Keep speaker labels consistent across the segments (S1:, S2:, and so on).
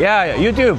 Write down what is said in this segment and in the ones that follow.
S1: Yeah, YouTube.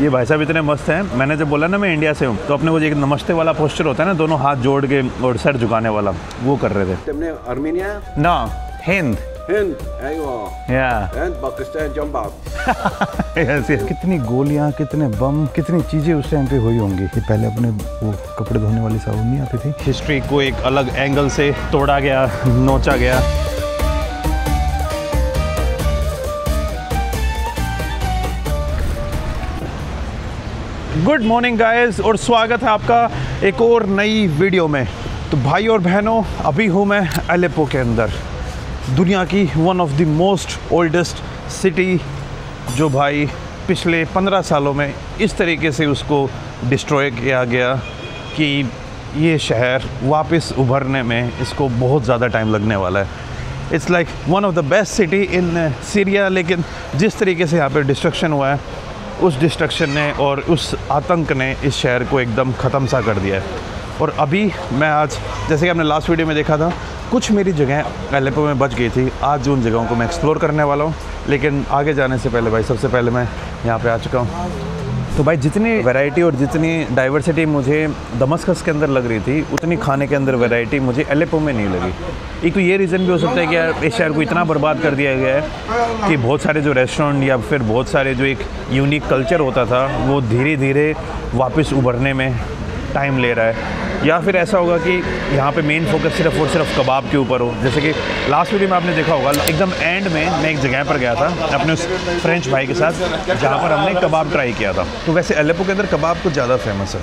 S1: ये भाई साहब इतने मस्त हैं। मैंने जब बोला ना मैं इंडिया से हूँ, तो अपने को एक नमस्ते वाला पोस्चर होता है ना, दोनों हाथ जोड़ के और सर झुकाने वाला, वो कर रहे थे।
S2: तुमने आर्मेनिया?
S1: ना, हिंद।
S2: हिंद, अय्वा।
S1: या।
S2: Hind, Pakistan, jump out.
S1: ऐसे कितनी गोलियाँ, कितने बम, कितनी चीज़ें उस टाइम पे हुई होंगी। ये पहले अपने वो कपड़े धोने वाली साबुन नहीं आती थी। हिस्ट्री को एक अलग एंगल से तोड़ा गया, नोचा गया। गुड मॉर्निंग गाइस, और स्वागत है आपका एक और नई वीडियो में। तो भाई और बहनों, अभी हूँ मैं अलेप्पो के अंदर, दुनिया की one of the most oldest city, जो भाई पिछले 15 सालों में इस तरीके से उसको डिस्ट्रॉय किया गया कि ये शहर वापस उभरने में इसको बहुत ज़्यादा टाइम लगने वाला है। It's like one of the best city in Syria, लेकिन जिस तरीके से यहाँ पे डिस्ट्रक्शन हुआ है, उस डिस्ट्रक्शन ने और उस आतंक ने इस शहर को एकदम ख़त्म सा कर दिया है। और अभी मैं आज, जैसे कि आपने लास्ट वीडियो में देखा था, कुछ मेरी जगह अलेप्पो में बच गई थी। आज उन जगहों को मैं एक्सप्लोर करने वाला हूँ, लेकिन आगे जाने से पहले भाई सबसे पहले मैं यहाँ पे आ चुका हूँ। तो भाई जितनी वैरायटी और जितनी डाइवर्सिटी मुझे दमस्कस के अंदर लग रही थी, उतनी खाने के अंदर वैरायटी मुझे अलेप्पो में नहीं लगी। एक तो ये रीज़न भी हो सकता है कि यार इस शहर को इतना बर्बाद कर दिया गया है कि बहुत सारे जो रेस्टोरेंट या फिर बहुत सारे जो एक यूनिक कल्चर होता था, वो धीरे धीरे वापस उभरने में टाइम ले रहा है। या फिर ऐसा होगा कि यहाँ पे मेन फोकस सिर्फ और सिर्फ कबाब के ऊपर हो। जैसे कि लास्ट वीडियो में आपने देखा होगा, एकदम एंड में मैं एक जगह पर गया था अपने उस फ्रेंच भाई के साथ, जहाँ पर हमने कबाब ट्राई किया था। तो वैसे अलेप्पो के अंदर कबाब कुछ ज़्यादा फेमस है।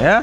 S1: या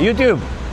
S1: यूट्यूब।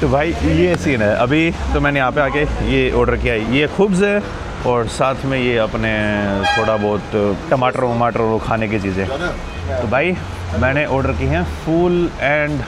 S1: तो भाई ये सीन है। अभी तो मैंने यहाँ पे आके ये ऑर्डर किया है, ये खुब्ज़ है और साथ में ये अपने थोड़ा बहुत टमाटर वमाटर वो खाने की चीज़ें। तो भाई मैंने ऑर्डर की हैं फूल एंड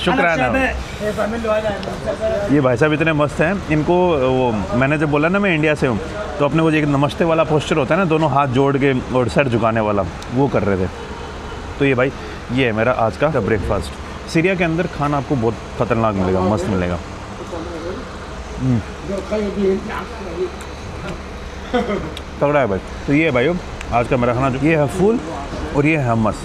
S1: शुक्राना। ये भाई साहब इतने मस्त हैं। इनको वो मैंने जब बोला ना मैं इंडिया से हूँ, तो अपने वो एक नमस्ते वाला पोस्चर होता है ना, दोनों हाथ जोड़ के और सर झुकाने वाला, वो कर रहे थे। तो ये भाई ये है मेरा आज का ब्रेकफास्ट। सीरिया के अंदर खाना आपको बहुत ख़तरनाक मिलेगा, मस्त मिलेगा। तगड़ा है भाई। तो ये है भाई आज का मेरा खाना, जो ये है फूल और ये है हमस।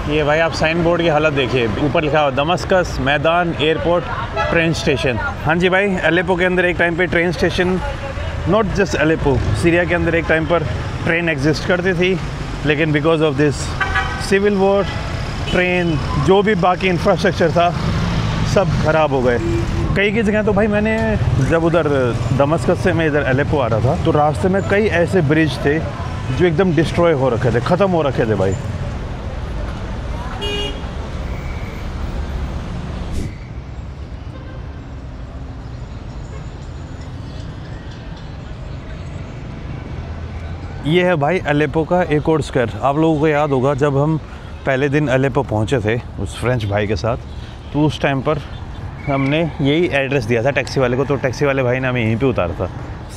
S1: ये भाई आप साइन बोर्ड की हालत देखिए, ऊपर लिखा हुआ दमस्कस मैदान एयरपोर्ट ट्रेन स्टेशन। हाँ जी भाई, अलेप्पो के अंदर एक टाइम पे train station, not just Aleppo, Syria के अंदर एक टाइम पर ट्रेन एग्जिस्ट करती थी, लेकिन because of this civil war, train जो भी बाकी इंफ्रास्ट्रक्चर था सब ख़राब हो गए। कई की जगह तो भाई मैंने जब उधर दमस्कस से मैं इधर अलेप्पो आ रहा था, तो रास्ते में कई ऐसे ब्रिज थे जो एकदम डिस्ट्रॉय हो रखे थे, ख़त्म हो रखे थे भाई। ये है भाई अलेप्पो का एक और स्क्वायर। आप लोगों को याद होगा जब हम पहले दिन अलेप्पो पहुंचे थे उस फ्रेंच भाई के साथ, तो उस टाइम पर हमने यही एड्रेस दिया था टैक्सी वाले को, तो टैक्सी वाले भाई ने हमें यहीं पे उतारा था।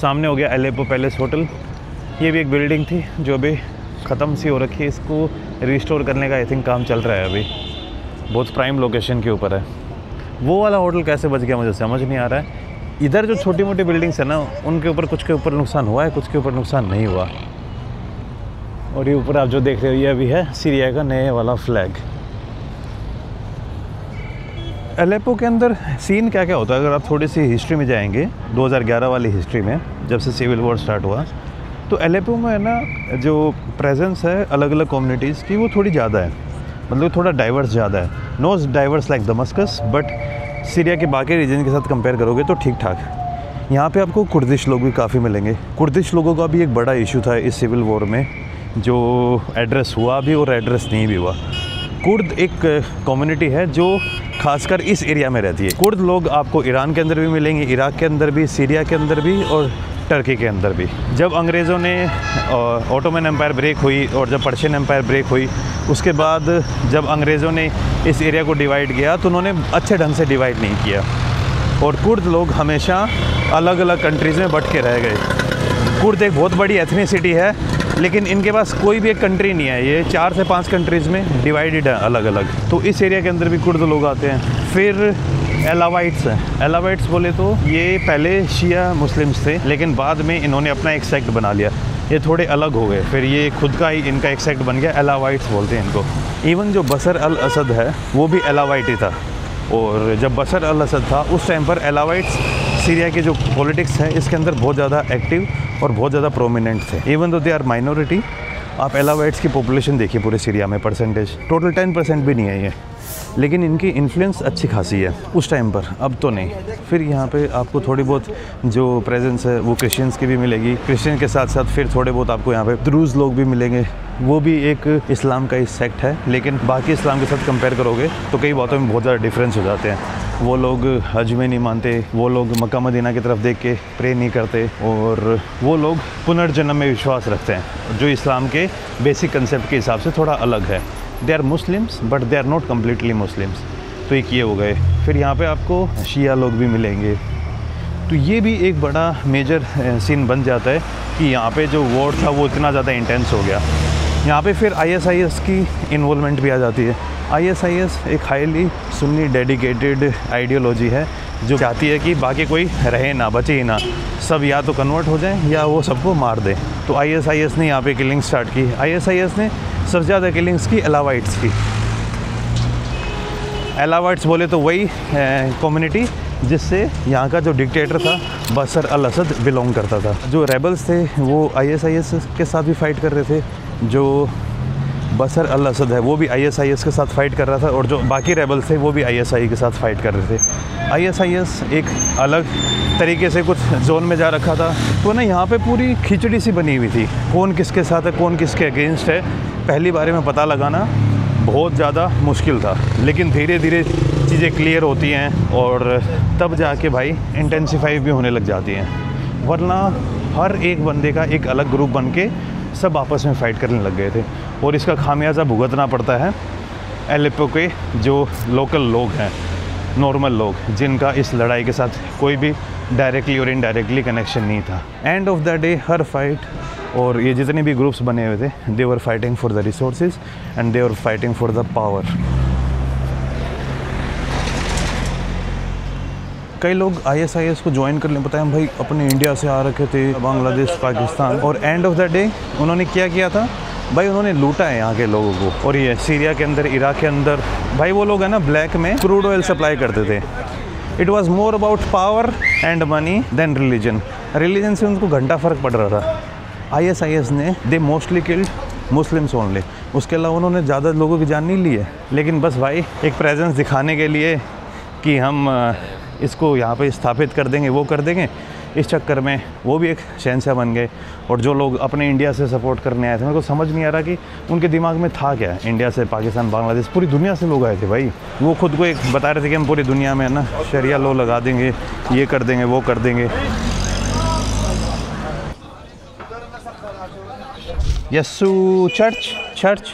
S1: सामने हो गया अलेप्पो पैलेस होटल। ये भी एक बिल्डिंग थी जो अभी ख़त्म सी हो रखी है, इसको रिस्टोर करने का आई थिंक काम चल रहा है अभी। बहुत प्राइम लोकेशन के ऊपर है। वो वाला होटल कैसे बच गया मुझे समझ नहीं आ रहा है। इधर जो छोटी मोटी बिल्डिंग्स है ना, उनके ऊपर कुछ के ऊपर नुकसान हुआ है, कुछ के ऊपर नुकसान नहीं हुआ। और ये ऊपर आप जो देख रहे हो, ये अभी है सीरिया का नए वाला फ्लैग। अलेप्पो के अंदर सीन क्या क्या होता है, अगर आप थोड़ी सी हिस्ट्री में जाएंगे, 2011 वाली हिस्ट्री में, जब से सिविल वॉर स्टार्ट हुआ, तो अलेप्पो में है ना जो प्रेजेंस है अलग अलग कम्युनिटीज़ की, वो थोड़ी ज़्यादा है, मतलब थोड़ा डाइवर्स ज़्यादा है। No diverse like Damascus, but Syria के बाकी रीजन के साथ कंपेयर करोगे तो ठीक ठाक। यहाँ पे आपको कुर्दिश लोग भी काफ़ी मिलेंगे। कुर्दिश लोगों का भी एक बड़ा इशू था इस सिविल वॉर में, जो एड्रेस हुआ भी और एड्रेस नहीं भी हुआ। कुर्द एक कम्युनिटी है जो खासकर इस एरिया में रहती है। कुर्द लोग आपको ईरान के अंदर भी मिलेंगे, इराक के अंदर भी, सीरिया के अंदर भी, और टर्की के अंदर भी। जब अंग्रेज़ों ने ऑटोमन एम्पायर ब्रेक हुई और जब पर्शियन एम्पायर ब्रेक हुई, उसके बाद जब अंग्रेज़ों ने इस एरिया को डिवाइड किया तो उन्होंने अच्छे ढंग से डिवाइड नहीं किया और कुर्द लोग हमेशा अलग अलग कंट्रीज़ में बट के रह गए। कुर्द एक बहुत बड़ी एथनिसिटी है, लेकिन इनके पास कोई भी एक कंट्री नहीं है, ये 4 से 5 कंट्रीज़ में डिवाइडेड है अलग अलग। तो इस एरिया के अंदर भी कुर्द लोग आते हैं। फिर एलावाइट्स हैं। एलावाइट्स बोले तो ये पहले शिया मुस्लिम्स थे, लेकिन बाद में इन्होंने अपना एक सेक्ट बना लिया, ये थोड़े अलग हो गए, फिर ये खुद का ही इनका एक सेक्ट बन गया, एलावाइट्स बोलते हैं इनको। इवन जो बशर अल असद है वो भी एलावाइट ही था, और जब बशर अल असद था उस टाइम पर एलावाइट्स सीरिया की जो पॉलिटिक्स है इसके अंदर बहुत ज़्यादा एक्टिव और बहुत ज़्यादा प्रोमिनेंट थे। Even though they are minority, आप एलावाइट्स की पॉपुलेशन देखिए पूरे सीरिया में, परसेंटेज टोटल 10% भी नहीं है ये, लेकिन इनकी इन्फ्लुएंस अच्छी खासी है उस टाइम पर, अब तो नहीं। फिर यहाँ पे आपको थोड़ी बहुत जो प्रेजेंस है वो क्रिश्चियंस की भी मिलेगी, क्रिश्चियन के साथ साथ फिर थोड़े बहुत आपको यहाँ पे द्रूज लोग भी मिलेंगे, वो भी एक इस्लाम का ही सेक्ट है, लेकिन बाकी इस्लाम के साथ कंपेयर करोगे तो कई बातों में बहुत ज़्यादा डिफरेंस हो जाते हैं। वो लोग हज में नहीं मानते, वो लोग मक्का मदीना की तरफ देख के प्रे नहीं करते, और वो लोग पुनर्जन्म में विश्वास रखते हैं जो इस्लाम के बेसिक कंसेप्ट के हिसाब से थोड़ा अलग है। They are Muslims but they are not completely Muslims. तो एक ये हो गए। फिर यहाँ पे आपको शिया लोग भी मिलेंगे। तो ये भी एक बड़ा मेजर सीन बन जाता है कि यहाँ पे जो वॉर था वो इतना ज़्यादा इंटेंस हो गया। यहाँ पे फिर ISIS की इन्वॉल्वमेंट भी आ जाती है। ISIS एक हाईली सुन्नी डेडिकेटेड आइडियोलॉजी है जो चाहती है कि बाकी कोई रहे ना, बचे ही ना, सब या तो कन्वर्ट हो जाएं या वो सबको मार दे। तो ISIS ने यहाँ पे किलिंग स्टार्ट की। ISIS ने सबसे ज़्यादा किलिंग्स की एलावाइट्स की। एलावाइट्स बोले तो वही कम्युनिटी जिससे यहाँ का जो डिक्टेटर था बशर अल असद बिलोंग करता था। जो रेबल्स थे वो ISIS के साथ भी फाइट कर रहे थे, जो बशर अल असद है वो भी ISIS के साथ फाइट कर रहा था, और जो बाकी रेबल्स थे वो भी ISI के साथ फाइट कर रहे थे। ISIS एक अलग तरीके से कुछ जोन में जा रखा था, तो ना यहाँ पे पूरी खिचड़ी सी बनी हुई थी, कौन किसके साथ है कौन किसके अगेंस्ट है, पहली बारे में पता लगाना बहुत ज़्यादा मुश्किल था। लेकिन धीरे धीरे चीज़ें क्लियर होती हैं और तब जाके भाई इंटेंसिफाई भी होने लग जाती हैं, वरना हर एक बंदे का एक अलग ग्रुप बन के सब आपस में फ़ाइट करने लग गए थे, और इसका खामियाजा भुगतना पड़ता है एलेप्पो के जो लोकल लोग हैं, नॉर्मल लोग, जिनका इस लड़ाई के साथ कोई भी डायरेक्टली और इनडायरेक्टली कनेक्शन नहीं था। एंड ऑफ द डे हर फाइट और ये जितने भी ग्रुप्स बने हुए थे, they were fighting for the resources and they were fighting for the power. कई लोग ISIS को ज्वाइन कर लें, पता है भाई अपने इंडिया से आ रखे थे, बांग्लादेश, पाकिस्तान, और एंड ऑफ द डे उन्होंने क्या किया था भाई, उन्होंने लूटा है यहाँ के लोगों को। और ये सीरिया के अंदर, इराक के अंदर भाई वो लोग है ना ब्लैक में क्रूड ऑयल सप्लाई करते थे। It was more about power and money than religion. Religion से उनको घंटा फ़र्क पड़ रहा था। ISIS ने they mostly killed Muslims only, उसके अलावा उन्होंने ज़्यादा लोगों की जान नहीं ली है, लेकिन बस भाई एक प्रेजेंस दिखाने के लिए कि हम इसको यहाँ पे स्थापित कर देंगे, वो कर देंगे, इस चक्कर में वो भी एक शहंशाह बन गए। और जो लोग अपने इंडिया से सपोर्ट करने आए थे, मेरे को समझ नहीं आ रहा कि उनके दिमाग में था क्या। इंडिया से, पाकिस्तान, बांग्लादेश, पूरी दुनिया से लोग आए थे भाई। वो खुद को एक बता रहे थे कि हम पूरी दुनिया में है ना शरिया लॉ लगा देंगे, ये कर देंगे, वो कर देंगे। यस्सु चर्च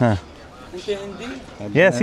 S1: हाँ, यस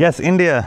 S1: यस, इंडिया,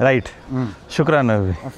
S1: राइट। शुक्रान अभी,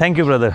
S1: थैंक यू ब्रदर।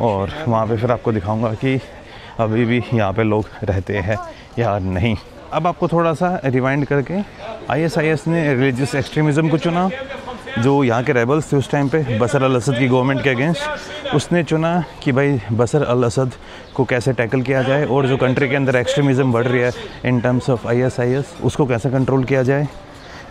S1: और वहाँ पे फिर आपको दिखाऊंगा कि अभी भी यहाँ पे लोग रहते हैं या नहीं। अब आपको थोड़ा सा रिवाइंड करके, ISIS ने रिलीजियस एक्सट्रीमिज़म को चुना। जो यहाँ के रेबल्स थे उस टाइम पे बशर अल असद की गवर्नमेंट के अगेंस्ट, उसने चुना कि भाई बशर अल असद को कैसे टैकल किया जाए, और जो कंट्री के अंदर एक्सट्रीमिज़म बढ़ रही है इन टर्म्स ऑफ ISIS, उसको कैसे कंट्रोल किया जाए।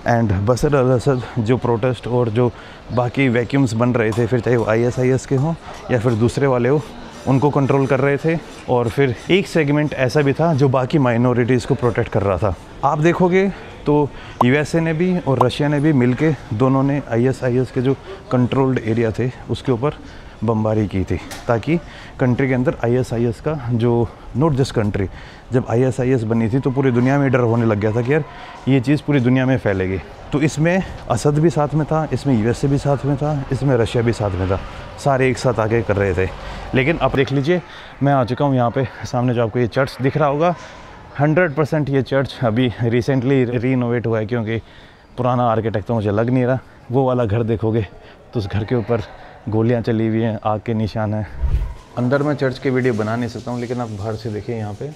S1: एंड बशर अल असद जो प्रोटेस्ट और जो बाकी वैक्यूम्स बन रहे थे, फिर चाहे वो ISIS के हों या फिर दूसरे वाले हो, उनको कंट्रोल कर रहे थे। और फिर एक सेगमेंट ऐसा भी था जो बाकी माइनॉरिटीज़ को प्रोटेक्ट कर रहा था। आप देखोगे तो USA ने भी और रशिया ने भी मिलके, दोनों ने ISIS के जो कंट्रोल्ड एरिया थे उसके ऊपर बमबारी की थी, ताकि कंट्री के अंदर ISIS का जो, नॉट जस्ट कंट्री, जब ISIS बनी थी तो पूरी दुनिया में डर होने लग गया था कि यार ये चीज़ पूरी दुनिया में फैलेगी। तो इसमें असद भी साथ में था, इसमें USA भी साथ में था, इसमें रशिया भी साथ में था, सारे एक साथ आके कर रहे थे। लेकिन अब देख लीजिए, मैं आ चुका हूँ यहाँ पे सामने, जो आपको ये चर्च दिख रहा होगा, 100% ये चर्च अभी रिसेंटली रीनोवेट हुआ है, क्योंकि पुराना आर्किटेक्ट तो मुझे लग नहीं रहा। वो वाला घर देखोगे तो उस घर के ऊपर गोलियां चली हुई हैं, आग के निशान हैं। अंदर मैं चर्च की वीडियो बना नहीं सकता हूँ, लेकिन आप बाहर से देखिए यहाँ पे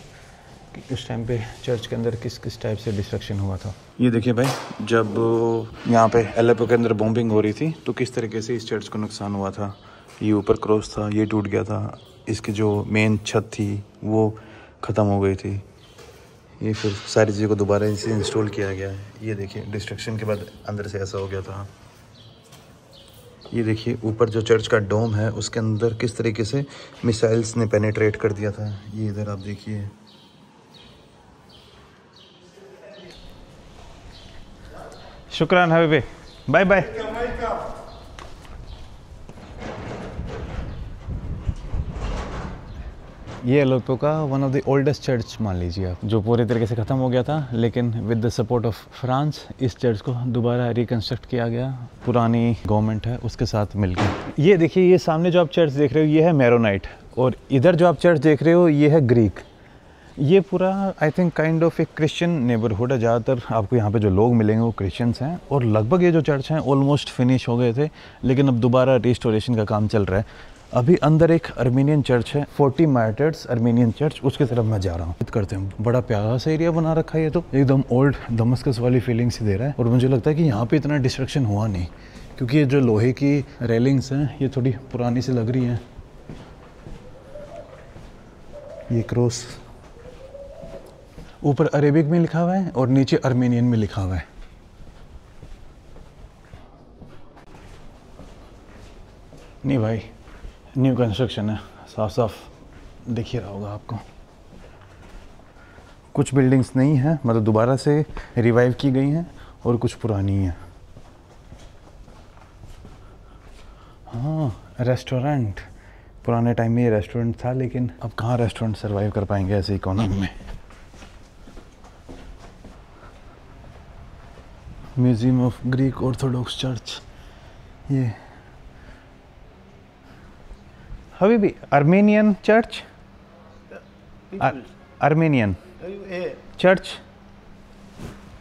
S1: कि उस टाइम पे चर्च के अंदर किस किस टाइप से डिस्ट्रक्शन हुआ था। ये देखिए भाई, जब यहाँ पे एलेपो के अंदर बॉम्बिंग हो रही थी तो किस तरीके से इस चर्च को नुकसान हुआ था। ये ऊपर क्रॉस था, ये टूट गया था, इसकी जो मेन छत थी वो ख़त्म हो गई थी। ये फिर सारी चीज़ों को दोबारा इसे इंस्टॉल किया गया है। ये देखिए, डिस्ट्रक्शन के बाद अंदर से ऐसा हो गया था। ये देखिए ऊपर जो चर्च का डोम है उसके अंदर किस तरीके से मिसाइल्स ने पेनिट्रेट कर दिया था। ये इधर आप देखिए, शुक्रान हबीबी, बाय बाय। ये एलेपो का one of the oldest church मान लीजिए आप, जो पूरे तरीके से ख़त्म हो गया था, लेकिन with the support of France इस चर्च को दोबारा रिकन्स्ट्रक्ट किया गया, पुरानी गवर्नमेंट है उसके साथ मिलकर। ये देखिए, ये सामने जो आप चर्च देख रहे हो ये है मैरोनाइट, और इधर जो आप चर्च देख रहे हो ये है ग्रीक। ये पूरा आई थिंक काइंड ऑफ एक क्रिश्चियन नेबरहुड है। ज़्यादातर आपको यहाँ पे जो लोग मिलेंगे वो क्रिश्चियंस हैं, और लगभग ये जो चर्च हैं ऑलमोस्ट फिनिश हो गए थे, लेकिन अब दोबारा रिस्टोरेशन का काम चल रहा है। अभी अंदर एक अर्मेनियन चर्च है, 40 मार्टर्स अर्मेनियन चर्च, उसकी तरफ मैं जा रहा हूँ। करते हैं, बड़ा प्यारा सा एरिया बना रखा है ये तो, एकदम ओल्ड दमस्कस वाली फीलिंग्स दे रहा है। और मुझे लगता है कि यहाँ पे इतना डिस्ट्रक्शन हुआ नहीं, क्योंकि ये जो लोहे की रेलिंग्स हैं ये थोड़ी पुरानी सी लग रही हैं। ये क्रॉस ऊपर अरेबिक में लिखा हुआ है और नीचे अर्मेनियन में लिखा हुआ है। नहीं भाई, न्यू कंस्ट्रक्शन है, साफ साफ दिख ही रहा होगा आपको। कुछ बिल्डिंग्स नहीं हैं, मतलब दोबारा से रिवाइव की गई हैं, और कुछ पुरानी हैं। हाँ, रेस्टोरेंट, पुराने टाइम में ये रेस्टोरेंट था, लेकिन अब कहाँ रेस्टोरेंट सर्वाइव कर पाएंगे ऐसे इकोनॉमी में। Museum of Greek Orthodox church, ये हबीबी Armenian church, Armenian church.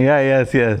S1: Yes yes.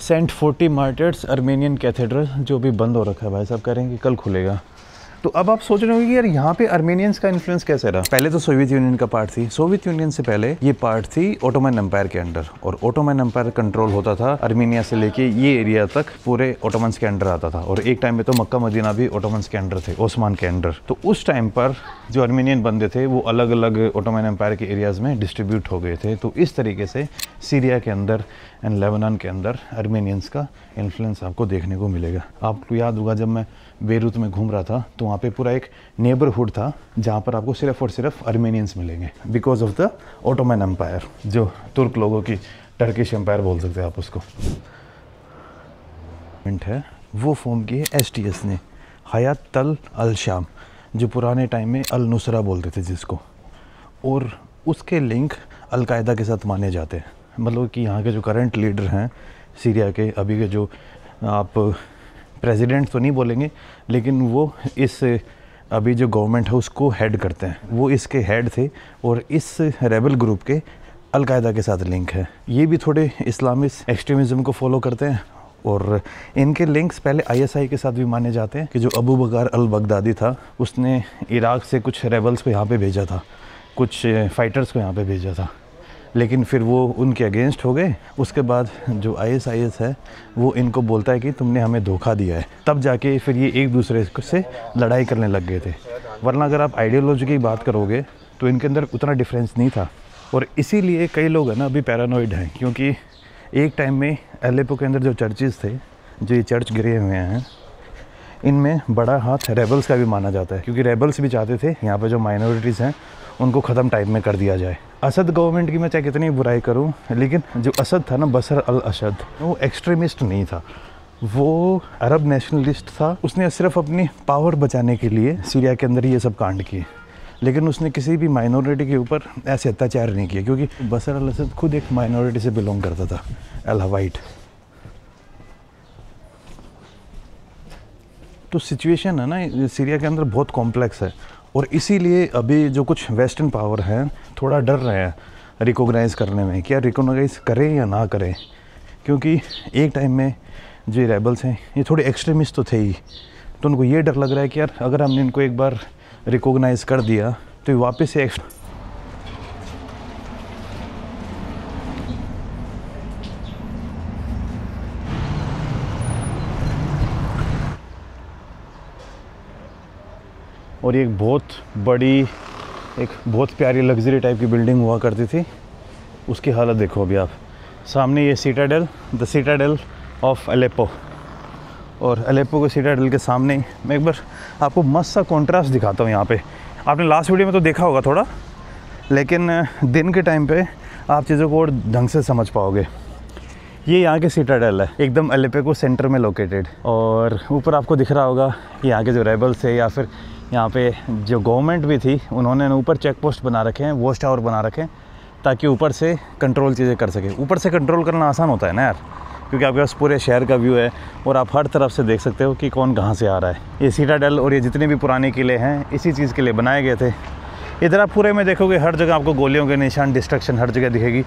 S1: Saint 40 martyrs Armenian cathedral, जो भी बंद हो रखा है। भाई साहब कह रहे हैं कि कल खुलेगा। तो अब आप सोच रहे होंगे कि यार यहाँ पे अर्मेनियंस का इन्फ्लुएंस कैसे रहा। पहले तो सोवियत यूनियन का पार्ट थी, सोवियत यूनियन से पहले ये पार्ट थी ओटोमन एम्पायर के अंडर, और ओटोमन एम्पायर कंट्रोल होता था अर्मेनिया से लेके ये एरिया तक, पूरे ओटोमन्स के अंडर आता था। और एक टाइम में तो मक्का मदीना भी ओटोमन्स के अंडर थे, ओस्मान के अंडर। तो उस टाइम पर जो अर्मेनियन बंदे थे वो अलग अलग ओटोमन एम्पायर के एरियाज़ में डिस्ट्रीब्यूट हो गए थे। तो इस तरीके से सीरिया के अंदर एंड लेबनान के अंदर अर्मेनियंस का इन्फ्लुएंस आपको देखने को मिलेगा। आपको याद होगा जब मैं बेरूत में घूम रहा था तो वहाँ पे पूरा एक नेबरहुड था जहाँ पर आपको सिर्फ और सिर्फ अर्मेनियंस मिलेंगे, because of the Ottoman Empire, जो तुर्क लोगों की टर्किश एम्पायर बोल सकते हैं आप उसको। है वो फॉर्म की है STS ने, हयात तल अल शाम, जो पुराने टाइम में अल नुसरा बोलते थे जिसको, और उसके लिंक अलकायदा के साथ माने जाते हैं। मतलब कि यहाँ के जो करंट लीडर हैं सीरिया के, अभी के जो आप प्रेसिडेंट तो नहीं बोलेंगे, लेकिन वो इस अभी जो गवर्नमेंट है उसको हेड करते हैं, वो इसके हेड थे, और इस रेबल ग्रुप के अलकायदा के साथ लिंक है। ये भी थोड़े इस्लामिस्ट एक्सट्रीमिज़म को फॉलो करते हैं, और इनके लिंक्स पहले ISI के साथ भी माने जाते हैं कि जो अबू बकर अल बगदादी था उसने इराक़ से कुछ रेबल्स को यहाँ पे भेजा था, कुछ फाइटर्स को यहाँ पे भेजा था, लेकिन फिर वो उनके अगेंस्ट हो गए। उसके बाद जो ISIS है वो इनको बोलता है कि तुमने हमें धोखा दिया है, तब जाके फिर ये एक दूसरे से लड़ाई करने लग गए थे। वरना अगर आप आइडियोलॉजी की बात करोगे तो इनके अंदर उतना डिफरेंस नहीं था। और इसीलिए कई लोग हैं ना अभी पैरानॉइड हैं, क्योंकि एक टाइम में एलेपो के अंदर जो चर्चेज़ थे, जो ये चर्च गिरे हुए हैं, इनमें बड़ा हाथ रेबल्स का भी माना जाता है, क्योंकि रेबल्स भी चाहते थे यहाँ पे जो माइनॉरिटीज़ हैं उनको ख़त्म टाइम में कर दिया जाए। असद गवर्नमेंट की मैं चाहे कितनी बुराई करूँ, लेकिन जो असद था ना, बसर अल असद, वो एक्सट्रीमिस्ट नहीं था, वो अरब नेशनलिस्ट था। उसने सिर्फ अपनी पावर बचाने के लिए सीरिया के अंदर ये सब कांड किए, लेकिन उसने किसी भी माइनॉरिटी के ऊपर ऐसे अत्याचार नहीं किए, क्योंकि बसर अल असद खुद एक माइनॉरिटी से बिलोंग करता था, अल हवाइट। तो सिचुएशन है ना सीरिया के अंदर बहुत कॉम्प्लेक्स है, और इसीलिए अभी जो कुछ वेस्टर्न पावर हैं थोड़ा डर रहे हैं रिकॉग्नाइज़ करने में, क्या रिकॉग्नाइज़ करें या ना करें, क्योंकि एक टाइम में जो ये रेबल्स हैं ये थोड़े एक्सट्रीमिस्ट तो थे ही, तो उनको ये डर लग रहा है कि यार अगर हमने इनको एक बार रिकॉग्नाइज़ कर दिया तो ये वापस से और ये एक बहुत बड़ी, एक बहुत प्यारी लग्जरी टाइप की बिल्डिंग हुआ करती थी, उसकी हालत देखो अभी आप। सामने ये citadel, the citadel of Aleppo, और अलेप्पो के सीटाडेल के सामने मैं एक बार आपको मस्त सा कॉन्ट्रास्ट दिखाता हूँ। यहाँ पे आपने लास्ट वीडियो में तो देखा होगा थोड़ा, लेकिन दिन के टाइम पे आप चीज़ों को और ढंग से समझ पाओगे। ये यहाँ के सीटाडेल है, एकदम अलेप्पो को सेंटर में लोकेटेड, और ऊपर आपको दिख रहा होगा यहाँ के जो रेबल्स है या फिर यहाँ पे जो गवर्नमेंट भी थी, उन्होंने ऊपर चेक पोस्ट बना रखे हैं, वॉच टावर बना रखे हैं, ताकि ऊपर से कंट्रोल चीज़ें कर सके। ऊपर से कंट्रोल करना आसान होता है ना यार, क्योंकि आपके पास पूरे शहर का व्यू है और आप हर तरफ से देख सकते हो कि कौन कहाँ से आ रहा है। ये सीटाडेल और ये जितने भी पुराने किले हैं इसी चीज़ के लिए बनाए गए थे। इधर आप पूरे में देखोगे हर जगह आपको गोलियों के निशान, डिस्ट्रक्शन हर जगह दिखेगी।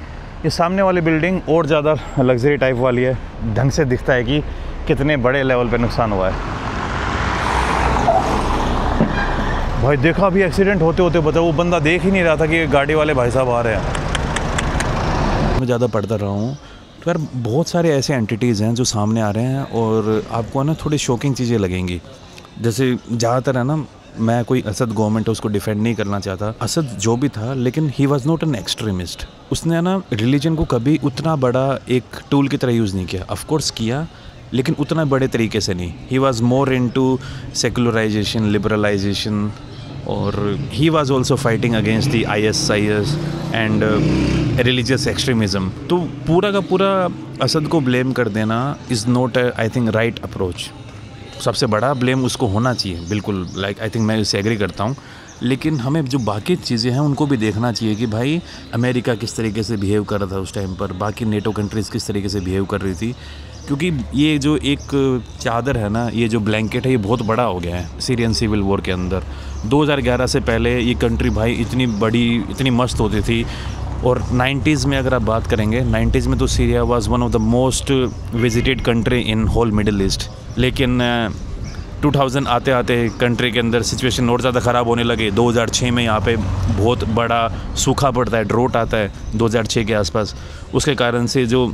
S1: ये सामने वाली बिल्डिंग और ज़्यादा लग्जरी टाइप वाली है, ढंग से दिखता है कि कितने बड़े लेवल पर नुकसान हुआ है। भाई देखा अभी एक्सीडेंट होते होते, बताओ वो बंदा देख ही नहीं रहा था कि गाड़ी वाले भाई साहब आ रहे हैं। मैं ज़्यादा पढ़ता रहा हूँ तो यार बहुत सारे ऐसे एंटिटीज़ हैं जो सामने आ रहे हैं, और आपको ना थोड़ी शॉकिंग चीज़ें लगेंगी। जैसे ज़्यादातर है ना, मैं कोई असद गवर्नमेंट है उसको डिफेंड नहीं करना चाहता, असद जो भी था, लेकिन he was not an extremist. उसने ना रिलीजन को कभी उतना बड़ा एक टूल की तरह यूज़ नहीं किया, ऑफकोर्स किया, लेकिन उतना बड़े तरीके से नहीं। He was more into secularization, liberalization, और he was also fighting against the ISIS and religious extremism. तो पूरा का पूरा असद को ब्लेम कर देना is not I think right approach. सबसे बड़ा ब्लेम उसको होना चाहिए, बिल्कुल, लाइक आई थिंक मैं इससे एग्री करता हूँ, लेकिन हमें जो बाकी चीज़ें हैं उनको भी देखना चाहिए कि भाई अमेरिका किस तरीके से बिहेव कर रहा था उस टाइम पर, बाकी नेटो कंट्रीज़ किस तरीके से बिहेव कर रही थी, क्योंकि ये जो एक चादर है ना, ये जो ब्लैंकेट है, ये बहुत बड़ा हो गया है सीरियन सिविल वॉर के अंदर। 2011 से पहले ये कंट्री भाई इतनी बड़ी, इतनी मस्त होती थी, और 90s में अगर आप बात करेंगे, 90s में तो Syria was one of the most visited country in whole Middle East. लेकिन 2000 आते आते कंट्री के अंदर सिचुएशन और ज़्यादा ख़राब होने लगे। 2006 में यहाँ पे बहुत बड़ा सूखा पड़ता है, ड्रोट आता है 2006 के आसपास। उसके कारण से जो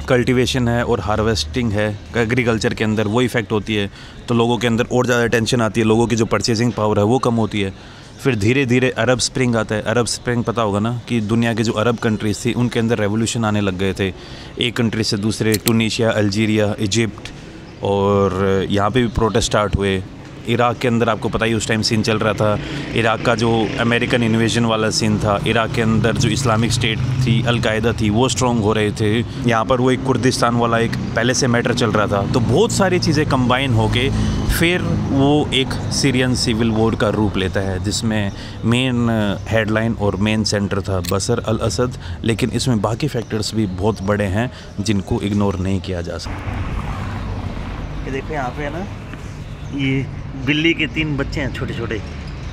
S1: कल्टीवेशन है और हार्वेस्टिंग है एग्रीकल्चर के अंदर, वो इफ़ेक्ट होती है, तो लोगों के अंदर और ज़्यादा टेंशन आती है, लोगों की जो परचेजिंग पावर है वो कम होती है। फिर धीरे धीरे अरब स्प्रिंग आता है। अरब स्प्रिंग पता होगा ना, कि दुनिया के जो अरब कंट्रीज़ थी उनके अंदर रेवोल्यूशन आने लग गए थे, एक कंट्री से दूसरे, टूनीशिया, अल्जीरिया, इजिप्ट, और यहाँ पे भी प्रोटेस्ट स्टार्ट हुए। इराक़ के अंदर आपको पता ही उस टाइम सीन चल रहा था, इराक़ का जो अमेरिकन इन्वेजन वाला सीन था। इराक़ के अंदर जो इस्लामिक स्टेट थी, अलकायदा थी, वो स्ट्रॉन्ग हो रहे थे। यहाँ पर वो एक कुर्दिस्तान वाला एक पहले से मैटर चल रहा था। तो बहुत सारी चीज़ें कंबाइन होके फिर वो एक सीरियन सिविल वॉर का रूप लेता है, जिसमें मेन हेडलाइन और मेन सेंटर था बसर अल असद, लेकिन इसमें बाकी फैक्टर्स भी बहुत बड़े हैं जिनको इग्नोर नहीं किया जा सकता।
S3: ये देखो यहाँ पे है ना, ये बिल्ली के 3 बच्चे हैं छोटे छोटे,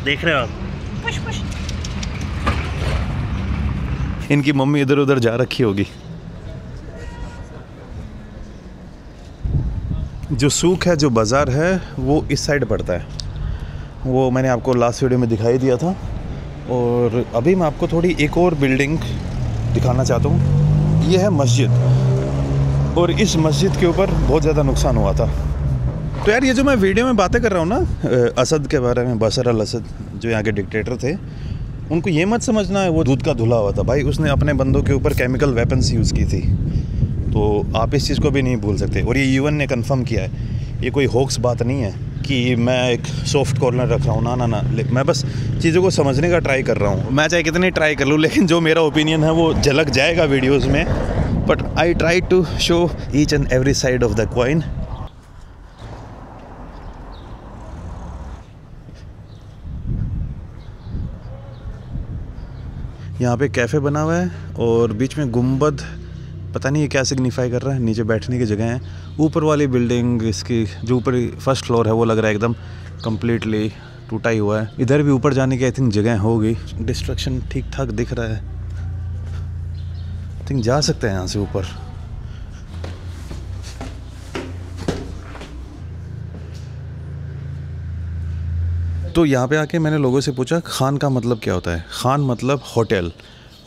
S3: देख रहे हो आप? Push push.
S1: इनकी मम्मी इधर उधर जा रखी होगी। जो सूक है, जो बाज़ार है, वो इस साइड पड़ता है। वो मैंने आपको लास्ट वीडियो में दिखाई दिया था। और अभी मैं आपको थोड़ी एक और बिल्डिंग दिखाना चाहता हूँ। ये है मस्जिद, और इस मस्जिद के ऊपर बहुत ज़्यादा नुकसान हुआ था। तो यार ये जो मैं वीडियो में बातें कर रहा हूँ ना असद के बारे में, बसर अल असद जो यहाँ के डिक्टेटर थे, उनको ये मत समझना है वो दूध का धुला हुआ था भाई, उसने अपने बंदों के ऊपर केमिकल वेपन्स यूज़ की थी। तो आप इस चीज़ को भी नहीं भूल सकते। और ये यूएन ने कंफर्म किया है, ये कोई होक्स बात नहीं है कि मैं एक सॉफ्ट कॉर्नर रख रहा हूँ। ना ना ना, मैं बस चीज़ों को समझने का ट्राई कर रहा हूँ। मैं चाहे कितने ट्राई कर लूँ, लेकिन जो मेरा ओपिनियन है वो झलक जाएगा वीडियोज़ में। But I try to show each and every side of the coin. यहाँ पे कैफ़े बना हुआ है और बीच में गुंबद, पता नहीं ये क्या सिग्निफाई कर रहा है। नीचे बैठने की जगह है। ऊपर वाली बिल्डिंग, इसकी जो ऊपर फर्स्ट फ्लोर है वो लग रहा है एकदम कम्प्लीटली टूटा ही हुआ है। इधर भी ऊपर जाने की आई थिंक जगह होगी। डिस्ट्रक्शन ठीक ठाक दिख रहा है। आई थिंक जा सकते हैं यहाँ से ऊपर। तो यहाँ पे आके मैंने लोगों से पूछा खान का मतलब क्या होता है। खान मतलब होटल,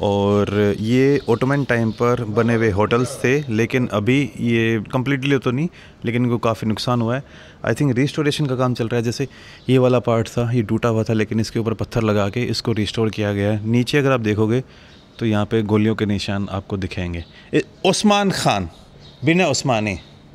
S1: और ये ओटोमन टाइम पर बने हुए होटल्स थे, लेकिन अभी ये कम्प्लीटली तो नहीं, लेकिन इनको काफ़ी नुकसान हुआ है। आई थिंक रिस्टोरेशन का काम चल रहा है। जैसे ये वाला पार्ट था, ये टूटा हुआ था, लेकिन इसके ऊपर पत्थर लगा के इसको रिस्टोर किया गया है। नीचे अगर आप देखोगे तो यहाँ पे गोलियों के निशान आपको दिखेंगे। उस्मान खान बिन उस्मानी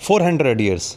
S1: 400 years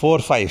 S1: 4-5।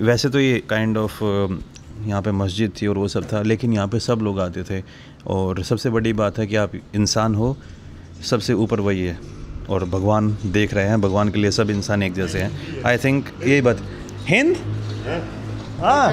S1: वैसे तो ये काइंड ऑफ यहाँ पे मस्जिद थी और वो सब था, लेकिन यहाँ पे सब लोग आते थे। और सबसे बड़ी बात है कि आप इंसान हो, सबसे ऊपर वही है, और भगवान देख रहे हैं। भगवान के लिए सब इंसान एक जैसे हैं। आई थिंक यही बात। हिंद हाँ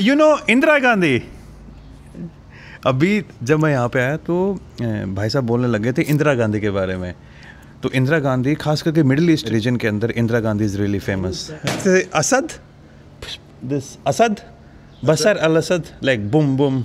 S1: यू नो इंदिरा गांधी। अभी जब मैं यहाँ पे आया तो भाई साहब बोलने लगे थे इंदिरा गांधी के बारे में। तो इंदिरा गांधी खास करके मिडिल ईस्ट रीजन के अंदर Indira Gandhi is really famous. Assad, this Assad, Bashar al Assad, like boom boom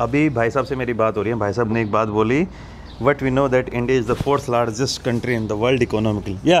S1: अभी भाई साहब से मेरी बात हो रही है। भाई साहब ने एक बात बोली, what we know that India is the 4th largest country in the world economically. या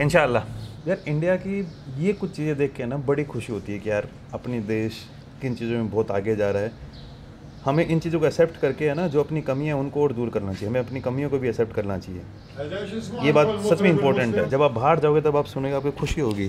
S1: इंशाल्लाह। यार इंडिया की ये कुछ चीज़ें देख के ना बड़ी खुशी होती है कि यार अपनी देश किन चीज़ों में बहुत आगे जा रहा है। हमें इन चीज़ों को एक्सेप्ट करके है ना, जो अपनी कमियां उनको और दूर करना चाहिए। हमें अपनी कमियों को भी एक्सेप्ट करना चाहिए। ये बात सच में इम्पोर्टेंट है। जब आप बाहर जाओगे तब आप सुनेगा, आपको खुशी होगी।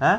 S1: हाँ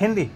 S1: हिंदी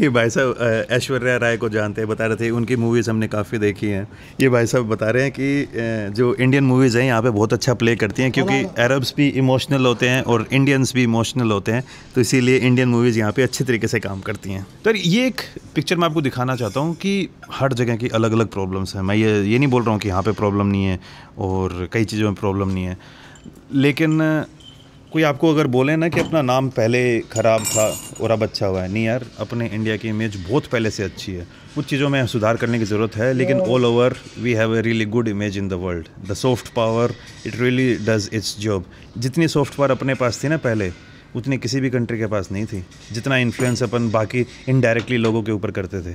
S1: ये भाई साहब ऐश्वर्या राय को जानते हैं, बता रहे थे उनकी मूवीज़ हमने काफ़ी देखी हैं। ये भाई साहब बता रहे हैं कि जो इंडियन मूवीज़ हैं यहाँ पे बहुत अच्छा प्ले करती हैं, क्योंकि अरब्स भी इमोशनल होते हैं और इंडियंस भी इमोशनल होते हैं, तो इसीलिए इंडियन मूवीज़ यहाँ पे अच्छे तरीके से काम करती हैं। तो ये एक पिक्चर मैं आपको दिखाना चाहता हूँ कि हर जगह की अलग अलग प्रॉब्लम्स हैं। मैं ये नहीं बोल रहा हूँ कि यहाँ पर प्रॉब्लम नहीं है और कई चीज़ों में प्रॉब्लम नहीं है, लेकिन कोई आपको अगर बोले ना कि अपना नाम पहले ख़राब था और अब अच्छा हुआ है, नहीं यार, अपने इंडिया की इमेज बहुत पहले से अच्छी है। कुछ चीज़ों में सुधार करने की ज़रूरत है, लेकिन all over we have a really good image in the world. The soft power it really does its job. जितनी सॉफ्ट पावर अपने पास थी ना पहले, उतनी किसी भी कंट्री के पास नहीं थी। जितना इन्फ्लुएंस अपन बाकी इनडायरेक्टली लोगों के ऊपर करते थे।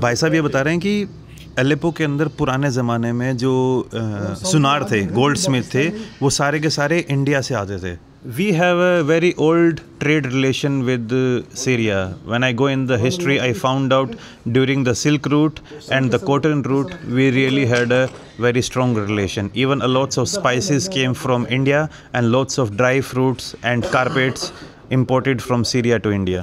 S1: भाई साहब ये बता रहे हैं कि अलेप्पो के अंदर पुराने ज़माने में जो सुनार थे, गोल्ड स्मिथ थे, वो सारे के सारे इंडिया से आते थे। We have a very old trade relation with Syria. When I go in the history I found out during the silk route and the cotton route we really had a very strong relation. Even a lots of spices came from India and lots of dry fruits and carpets imported from Syria to India.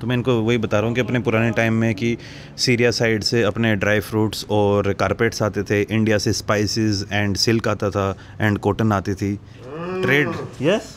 S1: तो मैं इनको वही बता रहा हूँ कि अपने पुराने टाइम में कि सीरिया साइड से अपने ड्राई फ्रूट्स और कारपेट्स आते थे, इंडिया से स्पाइसेस एंड सिल्क आता था एंड कॉटन आती थी। Trade yes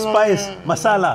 S1: spice masala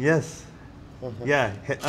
S1: yes yeah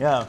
S1: yeah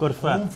S1: कुरफा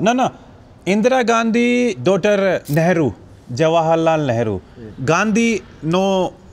S1: No, no. Indira Gandhi, daughter Nehru. Jawaharlal Nehru, Gandhi no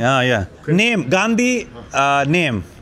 S1: Yeah. Name Gandhi. Name.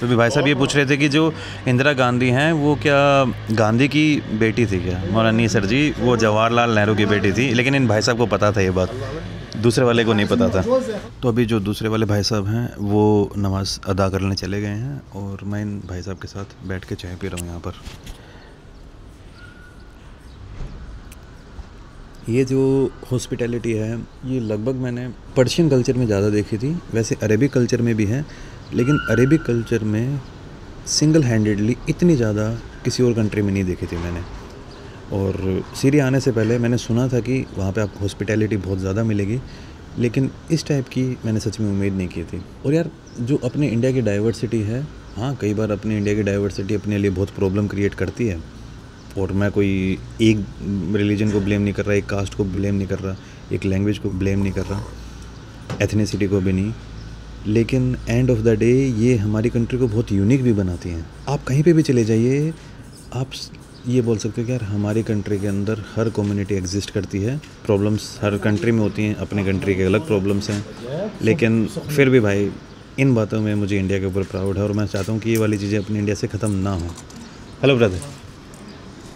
S1: तो भी भाई साहब ये पूछ रहे थे कि जो इंदिरा गांधी हैं वो क्या गांधी की बेटी थी क्या? मौलाना सर जी वो जवाहरलाल नेहरू की बेटी थी, लेकिन इन भाई साहब को पता था ये बात, दूसरे वाले को नहीं पता था। तो अभी जो दूसरे वाले भाई साहब हैं वो नमाज़ अदा करने चले गए हैं और मैं इन भाई साहब के साथ बैठ के चाय पी रहा हूँ यहाँ पर। ये जो हॉस्पिटैलिटी है ये लगभग मैंने पर्शियन कल्चर में ज़्यादा देखी थी, वैसे अरेबिक कल्चर में भी है, लेकिन अरेबिक कल्चर में सिंगल हैंडेडली इतनी ज़्यादा किसी और कंट्री में नहीं देखी थी मैंने। और सीरिया आने से पहले मैंने सुना था कि वहाँ पे आपको हॉस्पिटैलिटी बहुत ज़्यादा मिलेगी, लेकिन इस टाइप की मैंने सच में उम्मीद नहीं की थी। और यार जो अपने इंडिया की डाइवर्सिटी है, हाँ कई बार अपने इंडिया की डाइवर्सिटी अपने लिए बहुत प्रॉब्लम क्रिएट करती है, और मैं कोई एक रिलीजन को ब्लेम नहीं कर रहा, एक कास्ट को ब्लेम नहीं कर रहा, एक लैंग्वेज को ब्लेम नहीं कर रहा, एथनिसिटी को भी नहीं, लेकिन एंड ऑफ द डे ये हमारी कंट्री को बहुत यूनिक भी बनाती हैं। आप कहीं पे भी चले जाइए, आप ये बोल सकते हो कि यार हमारी कंट्री के अंदर हर कम्युनिटी एग्जिस्ट करती है, प्रॉब्लम्स हर कंट्री में होती हैं, अपने कंट्री के अलग प्रॉब्लम्स हैं, लेकिन फिर भी भाई इन बातों में मुझे इंडिया के ऊपर प्राउड है और मैं चाहता हूँ कि ये वाली चीज़ें अपनी इंडिया से ख़त्म ना हो। Hello brother.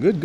S1: good.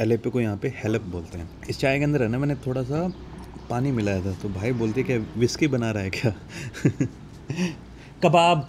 S1: अलेप्पो को यहाँ पे हेल्प बोलते हैं। इस चाय के अंदर है ना मैंने थोड़ा सा पानी मिलाया था, तो भाई बोलते कि विस्की बना रहा है क्या? कबाब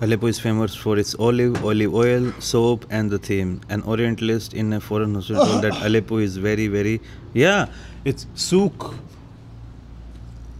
S1: Aleppo is famous for its olive oil, soap and the theme. An Orientalist in a foreign hospital told that Aleppo is very it's souk.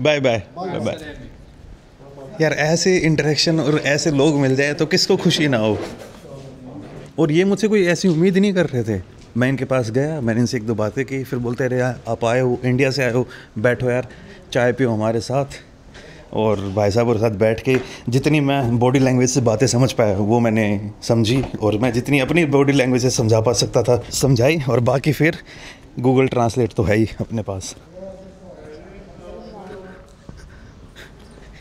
S1: Bye bye. यार ऐसे इंटरेक्शन और ऐसे लोग मिल जाए तो किसको खुशी ना हो। और ये मुझसे कोई ऐसी उम्मीद नहीं कर रहे थे। मैं इनके पास गया, मैंने इनसे एक दो बातें की, फिर बोलते रहे यार आप आए हो, इंडिया से आए हो, बैठो यार चाय पियो हमारे साथ। और भाई साहब और साथ बैठ के जितनी मैं बॉडी लैंग्वेज से बातें समझ पाया वो मैंने समझी, और मैं जितनी अपनी बॉडी लैंग्वेज से समझा पा सकता था समझाई, और बाकी फिर गूगल ट्रांसलेट तो है ही अपने पास।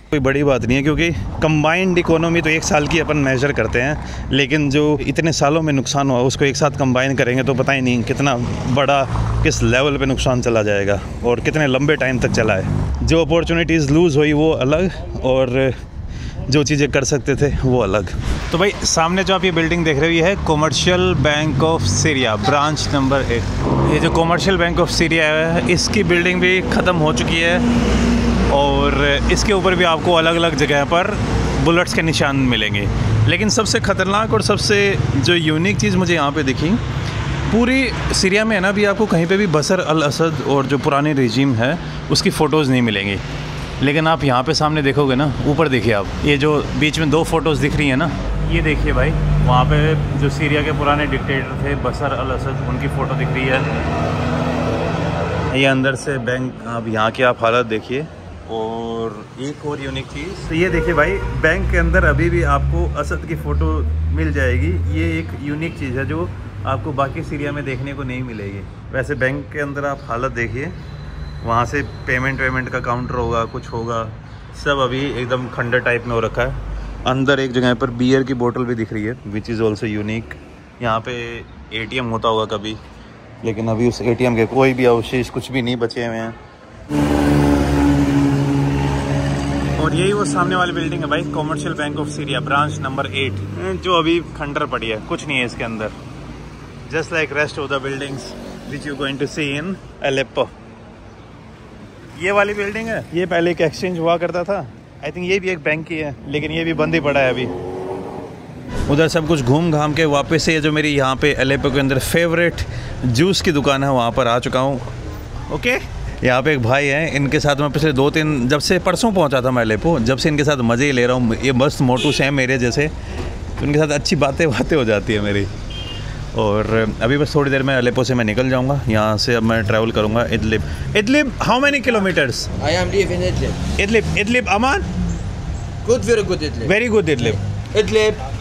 S1: कोई बड़ी बात नहीं है, क्योंकि कंबाइंड इकोनॉमी तो एक साल की अपन मेजर करते हैं, लेकिन जो इतने सालों में नुकसान हुआ उसको एक साथ कंबाइन करेंगे तो पता ही नहीं कितना बड़ा किस लेवल पे नुकसान चला जाएगा और कितने लंबे टाइम तक चला है। जो अपॉर्चुनिटीज़ लूज़ हुई वो अलग, और जो चीज़ें कर सकते थे वो अलग। तो भाई सामने जो आप ये बिल्डिंग देख रहे हो ये है commercial bank of Syria branch number 1। ये जो कॉमर्शियल बैंक ऑफ सीरिया है इसकी बिल्डिंग भी ख़त्म हो चुकी है, और इसके ऊपर भी आपको अलग अलग जगह पर बुलेट्स के निशान मिलेंगे। लेकिन सबसे ख़तरनाक और सबसे जो यूनिक चीज़ मुझे यहाँ पे दिखी, पूरी सीरिया में है ना अभी आपको कहीं पे भी बशर अल असद और जो पुरानी रजीम है उसकी फ़ोटोज़ नहीं मिलेंगी। लेकिन आप यहाँ पे सामने देखोगे ना, ऊपर देखिए आप, ये जो बीच में दो फ़ोटोज़ दिख रही हैं ना, ये देखिए भाई, वहाँ पे जो सीरिया के पुराने डिक्टेटर थे बशर अल असद, उनकी फ़ोटो दिख रही है। ये अंदर से बैंक, अब यहाँ की आप हालत देखिए। और एक और यूनिक चीज़ तो ये देखिए भाई, बैंक के अंदर अभी भी आपको असद की फ़ोटो मिल जाएगी। ये एक यूनिक चीज़ है जो आपको बाकी सीरिया में देखने को नहीं मिलेगी। वैसे बैंक के अंदर आप हालत देखिए, वहाँ से पेमेंट का काउंटर होगा, कुछ होगा, सब अभी एकदम खंडर टाइप में हो रखा है। अंदर एक जगह पर बियर की बोतल भी दिख रही है, विच इज़ ऑल्सो यूनिक। यहाँ पे ATM होता होगा कभी, लेकिन अभी उस ATM के कोई भी अवशेष कुछ भी नहीं बचे हुए हैं। और और यही वो सामने वाली बिल्डिंग है भाई, commercial bank of Syria branch number 8, जो अभी खंडर पड़ी है, कुछ नहीं है इसके अंदर। Just like rest of the buildings which you going to see in Aleppo. ये वाली बिल्डिंग है, ये पहले एक एक्सचेंज हुआ करता था। आई थिंक ये भी एक बैंक की है, लेकिन ये भी बंद ही पड़ा है अभी। उधर सब कुछ घूम घाम के वापस से जो मेरी यहाँ पे अलेप्पो के अंदर फेवरेट जूस की दुकान है वहाँ पर आ चुका हूँ। ओके, यहाँ पे एक भाई हैं, इनके साथ मैं पिछले 2-3 जब से परसों पहुँचा था मैं अलेप्पो, जब से इनके साथ मज़े ही ले रहा हूँ। ये मस्त मोटू सेम मेरे जैसे, तो इनके साथ अच्छी बातें हो जाती है मेरी। और अभी बस थोड़ी देर में अलेप्पो से मैं निकल जाऊँगा। यहाँ से अब मैं ट्रैवल करूँगा Idlib. Idlib, how many kilometres?
S4: I am live in Idlib.
S1: Idlib Aman?
S4: Good, very good Idlib.
S1: Very good Idlib.
S4: Idlib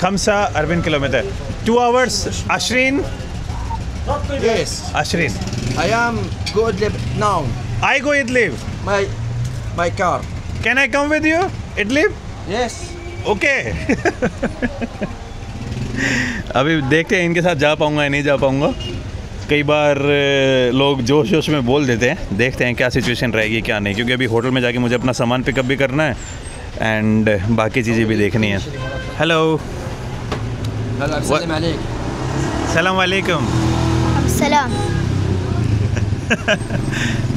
S1: 45 kilometre, 2 hours 20.
S4: Yes.
S1: 20.
S4: I am go Idlib now.
S1: I go Idlib.
S4: My car.
S1: Can I come with you? Idlib?
S4: Yes.
S1: Okay. अभी देखते हैं इनके साथ जा पाऊँगा या नहीं जा पाऊँगा। कई बार लोग जोश जोश में बोल देते हैं, देखते हैं क्या सिचुएशन रहेगी क्या नहीं, क्योंकि अभी होटल में जाके मुझे अपना सामान पिकअप भी करना है एंड बाकी चीज़ें भी देखनी है। हेलो, सलाम वालेकुम।
S5: सलाम।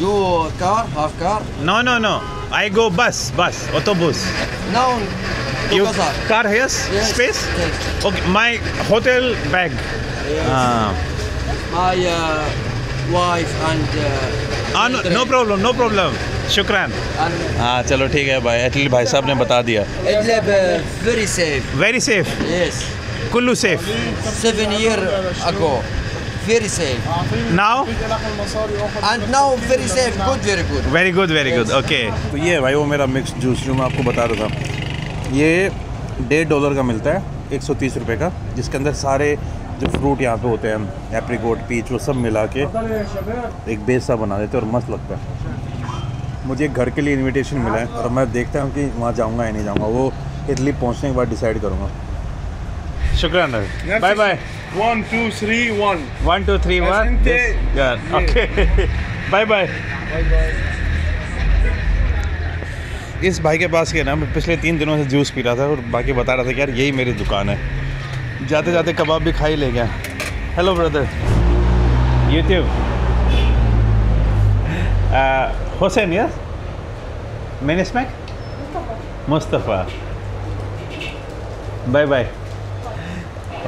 S4: You car, half car?
S1: No. I go bus, autobus.
S4: No.
S1: You car has space?
S4: Yes.
S1: Okay, my hotel bag.
S4: Yes. My wife and
S1: no problem. शुक्रान। हाँ चलो ठीक है भाई, एटलीस्ट भाई साहब ने बता दिया।
S4: Idlib very safe.
S1: Very safe.
S4: Yes.
S1: Kullu safe.
S4: 7 years ago. Very safe.
S1: Now?
S4: And now very safe. Good, very good.
S1: Very good. Okay. तो ये है भाई वो मेरा मिक्स जूस जो मैं आपको बता रहा था। ये $1.5 का मिलता है, 130 रुपये का, जिसके अंदर सारे जो फ्रूट यहाँ पे होते हैं, एप्रीकोट, पीच, वो सब मिला के एक बेस सा बना देते हैं और मस्त लगता है। मुझे एक घर के लिए इनविटेशन मिला है और मैं देखता हूँ कि वहाँ जाऊँगा या नहीं जाऊँगा, वो इटली पहुँचने के बाद डिसाइड करूँगा। शुक्रान, bye bye.
S6: 1 2 3 1
S1: 1 2 3 1 okay, bye bye. इस भाई के पास के ना मैं पिछले 3 दिनों से जूस पी रहा था और बाकी बता रहा था कि यार यही मेरी दुकान है। जाते जाते कबाब भी खा ही ले गया। Hello brother, YouTube Hussein, yes मेन स्मैक Mustafa. Bye bye.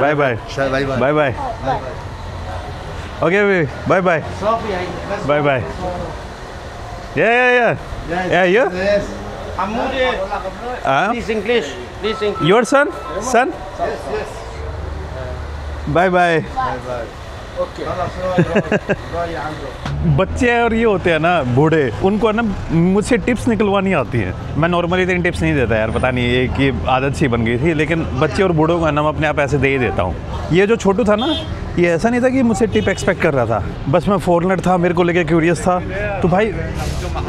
S1: Bye bye. Bye bye. Okay अभी, bye bye. Bye bye. Yeah, you?
S4: Yes. Please English.
S1: Your son?
S4: Yes.
S1: Bye bye.
S4: Okay.
S1: बच्चे और ये होते हैं ना बूढ़े, उनको ना मुझसे टिप्स निकलवानी आती हैं। मैं नॉर्मली इतनी टिप्स नहीं देता यार, पता नहीं ये कि आदत सी बन गई थी, लेकिन बच्चे और बूढ़ों को ना मैं अपने आप ऐसे दे ही देता हूँ। ये जो छोटू था ना, ये ऐसा नहीं था कि मुझसे टिप एक्सपेक्ट कर रहा था, बस मैं फॉरनर था, मेरे को लेके क्यूरियस था, तो भाई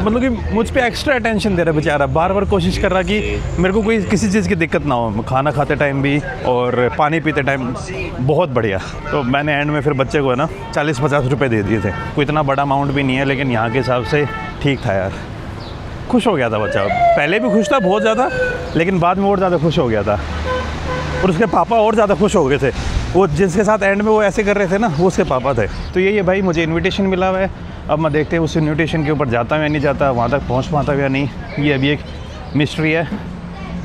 S1: मतलब कि मुझ पे एक्स्ट्रा अटेंशन दे रहा है बेचारा, बार बार कोशिश कर रहा कि मेरे को कोई किसी चीज़ की दिक्कत ना हो, खाना खाते टाइम भी और पानी पीते टाइम। बहुत बढ़िया। तो मैंने एंड में फिर बच्चे को है ना 40-50 रुपये दे दिए थे। कोई इतना बड़ा अमाउंट भी नहीं है, लेकिन यहाँ के हिसाब से ठीक था यार। खुश हो गया था बच्चा, पहले भी खुश था बहुत ज़्यादा, लेकिन बाद में और ज़्यादा खुश हो गया था। और उसके पापा और ज़्यादा खुश हो गए थे, वो जिसके साथ एंड में वो ऐसे कर रहे थे ना, वो उसके पापा थे। तो ये भाई मुझे इनविटेशन मिला हुआ है, अब मैं देखते हैं उस इनविटेशन के ऊपर जाता हूँ या नहीं जाता, वहाँ तक पहुँच पाता हूँ या नहीं, ये अभी एक मिस्ट्री है।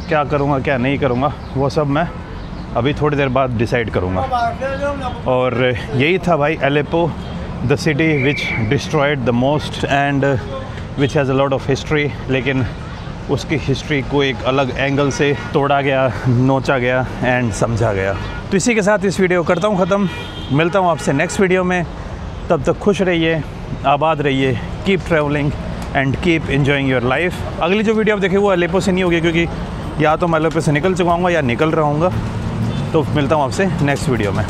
S1: क्या करूँगा क्या नहीं करूँगा वो सब मैं अभी थोड़ी देर बाद डिसाइड करूँगा। और यही था भाई Aleppo, the city which destroyed the most and which has a lot of history, लेकिन उसकी हिस्ट्री को एक अलग एंगल से तोड़ा गया, नोचा गया एंड समझा गया। तो इसी के साथ इस वीडियो करता हूँ ख़त्म। मिलता हूँ आपसे नेक्स्ट वीडियो में, तब तक खुश रहिए, आबाद रहिए, keep travelling and keep enjoying your life. अगली जो वीडियो आप देखें वो अलेप्पो से नहीं होगी, क्योंकि या तो मैं अलेप्पो से निकल चुका हूँगा या निकल रहा हूँगा। तो मिलता हूँ आपसे नेक्स्ट वीडियो में।